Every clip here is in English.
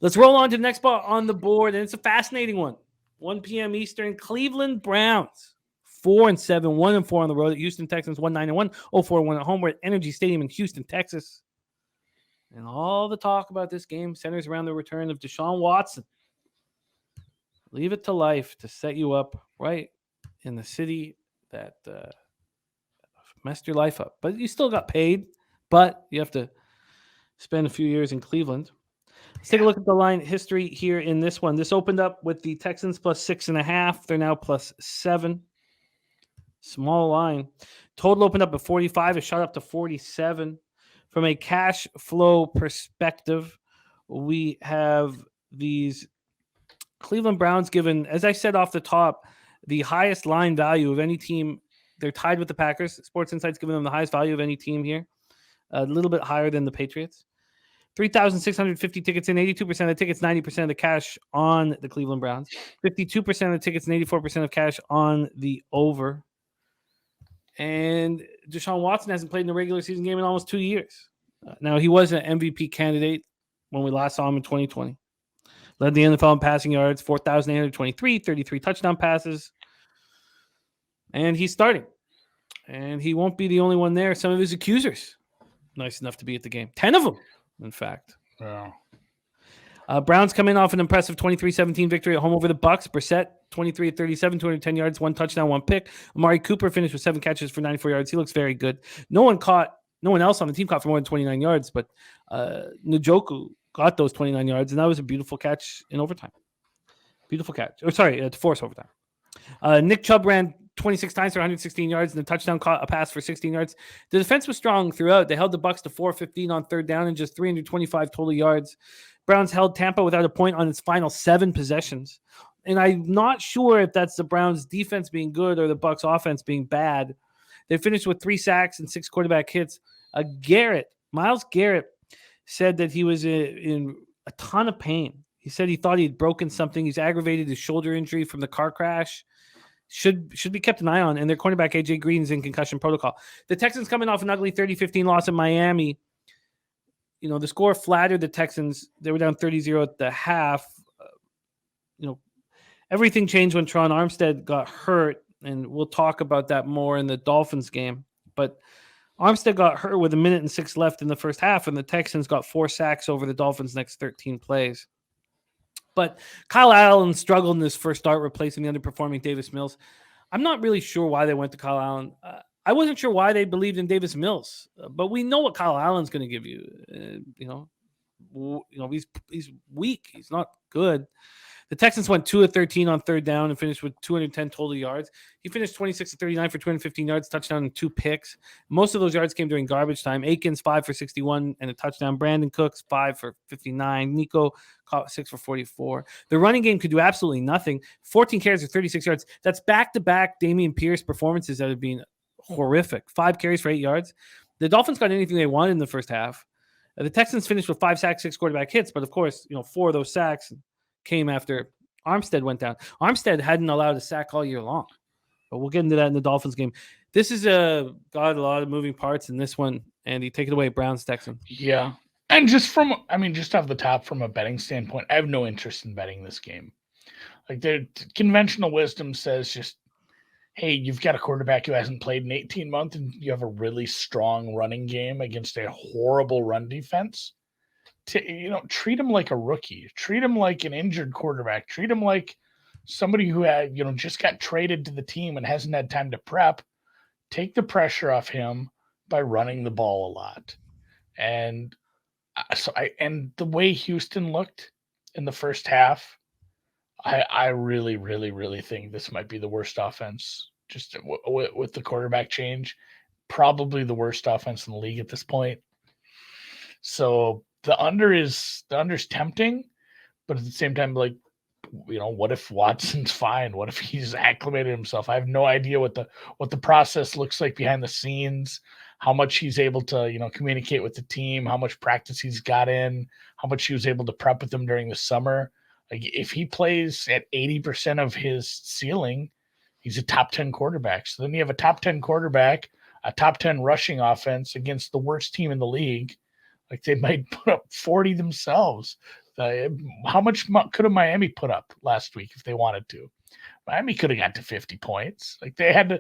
Let's roll on to the next spot on the board, and it's a fascinating one. 1 p.m. Eastern, Cleveland Browns, 4-7, 1-4 on the road at Houston Texans, 1-9-1, 0-4-1 at home. We're at Energy Stadium in Houston, Texas. And all the talk about this game centers around the return of Deshaun Watson. Leave it to life to set you up right in the city that messed your life up. But you still got paid, but you have to spend a few years in Cleveland. Let's take a look at the line history here in this one. This opened up with the Texans plus 6.5. They're now plus 7. Small line. Total opened up at 45. It shot up to 47. From a cash flow perspective, we have these Cleveland Browns given, as I said off the top, the highest line value of any team. They're tied with the Packers. Sports Insight's giving them the highest value of any team here. A little bit higher than the Patriots. 3,650 tickets in, 82% of the tickets, 90% of the cash on the Cleveland Browns. 52% of the tickets and 84% of cash on the over. And Deshaun Watson hasn't played in a regular season game in almost 2 years. Now, he was an MVP candidate when we last saw him in 2020. Led the NFL in passing yards, 4,823, 33 touchdown passes. And he's starting. And he won't be the only one there. Some of his accusers, nice enough to be at the game. 10 of them, in fact. Wow. Browns come in off an impressive 23-17 victory at home over the Bucs. Brissett, 23-37, 210 yards, 1 touchdown, 1 pick. Amari Cooper finished with 7 catches for 94 yards. He looks very good. No one else on the team caught for more than 29 yards, but Njoku got those 29 yards, and that was a beautiful catch in overtime. Beautiful catch. To force overtime. Nick Chubb ran 26 times for 116 yards, and the touchdown caught a pass for 16 yards. The defense was strong throughout. They held the Bucs to 415 on third down and just 325 total yards. Browns held Tampa without a point on its final 7 possessions. And I'm not sure if that's the Browns defense being good or the Bucs offense being bad. They finished with 3 sacks and 6 quarterback hits. Myles Garrett said that he was in a ton of pain. He said he thought he'd broken something. He's aggravated his shoulder injury from the car crash. Should be kept an eye on. And their cornerback, AJ Green, is in concussion protocol. The Texans coming off an ugly 30-15 loss in Miami. You know, the score flattered the Texans. They were down 30-0 at the half. Everything changed when Tron Armstead got hurt, and we'll talk about that more in the Dolphins game. But Armstead got hurt with 1:06 left in the first half, and the Texans got 4 sacks over the Dolphins' next 13 plays. But Kyle Allen struggled in his first start, replacing the underperforming Davis Mills. I'm not really sure why they went to Kyle Allen. I wasn't sure why they believed in Davis Mills, but we know what Kyle Allen's going to give you. He's weak. He's not good. The Texans went 2 of 13 on third down and finished with 210 total yards. He finished 26 of 39 for 215 yards, touchdown, and 2 picks. Most of those yards came during garbage time. Akins, 5 for 61 and a touchdown. Brandon Cooks, 5 for 59. Nico caught 6 for 44. The running game could do absolutely nothing. 14 carries for 36 yards. That's back-to-back Dameon Pierce performances that have been horrific. 5 carries for 8 yards. The Dolphins got anything they wanted in the first half. The Texans finished with 5 sacks, 6 quarterback hits, but of course, 4 of those sacks came after Armstead went down. Armstead hadn't allowed a sack all year long, but we'll get into that in the Dolphins game. This is got a lot of moving parts in this one. Andy, take it away, Browns Texans. Yeah, and just off the top, from a betting standpoint, I have no interest in betting this game. Like, the conventional wisdom says just, hey, you've got a quarterback who hasn't played in 18 months, and you have a really strong running game against a horrible run defense. Treat him like a rookie. Treat him like an injured quarterback. Treat him like somebody who had, just got traded to the team and hasn't had time to prep. Take the pressure off him by running the ball a lot. And and the way Houston looked in the first half, I really, really, really think this might be the worst offense. Just with the quarterback change, probably the worst offense in the league at this point. So the under's tempting, but at the same time, like, what if Watson's fine? What if he's acclimated himself? I have no idea what the process looks like behind the scenes, how much he's able to, communicate with the team, how much practice he's got in, how much he was able to prep with them during the summer. Like, if he plays at 80% of his ceiling, he's a top 10 quarterback. So then you have a top 10 quarterback, a top 10 rushing offense against the worst team in the league. Like, they might put up 40 themselves. How much could have Miami put up last week if they wanted to? Miami could have got to 50 points. Like they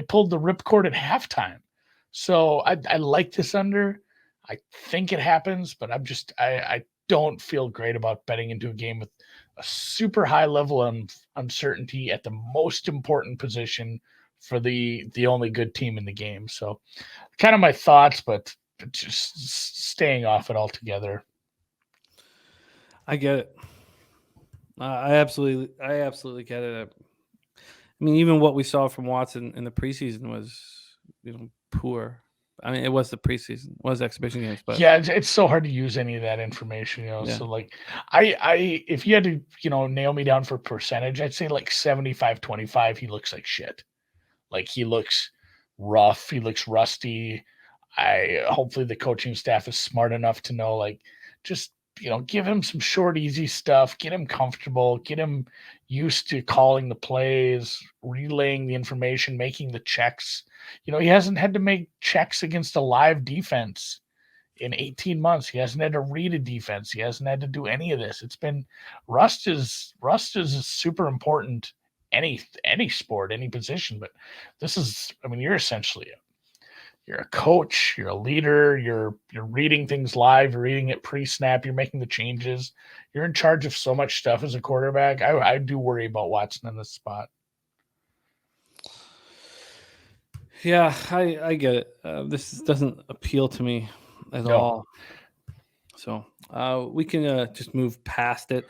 pulled the ripcord at halftime. So I like this under. I think it happens, but I don't feel great about betting into a game with a super high level of uncertainty at the most important position for the only good team in the game. So kind of my thoughts, but just staying off it altogether. I get it. I absolutely get it. I mean, even what we saw from Watson in the preseason was, poor. I mean, it was the preseason, it was exhibition games, but yeah, it's so hard to use any of that information, Yeah. So like, I if you had to, nail me down for percentage, I'd say like 75-25. He looks like shit. Like he looks rough. He looks rusty. Hopefully the coaching staff is smart enough to know, like, just give him some short, easy stuff, get him comfortable, get him used to calling the plays, relaying the information, making the checks. He hasn't had to make checks against a live defense in 18 months. He hasn't had to read a defense. He hasn't had to do any of this. It's been rust is super important any sport, any position, but this is, I mean, you're a coach, you're a leader, you're reading things live, you're reading it pre-snap, you're making the changes, you're in charge of so much stuff as a quarterback. I do worry about Watson in this spot. Yeah, I get it. This doesn't appeal to me at all. So we can just move past it.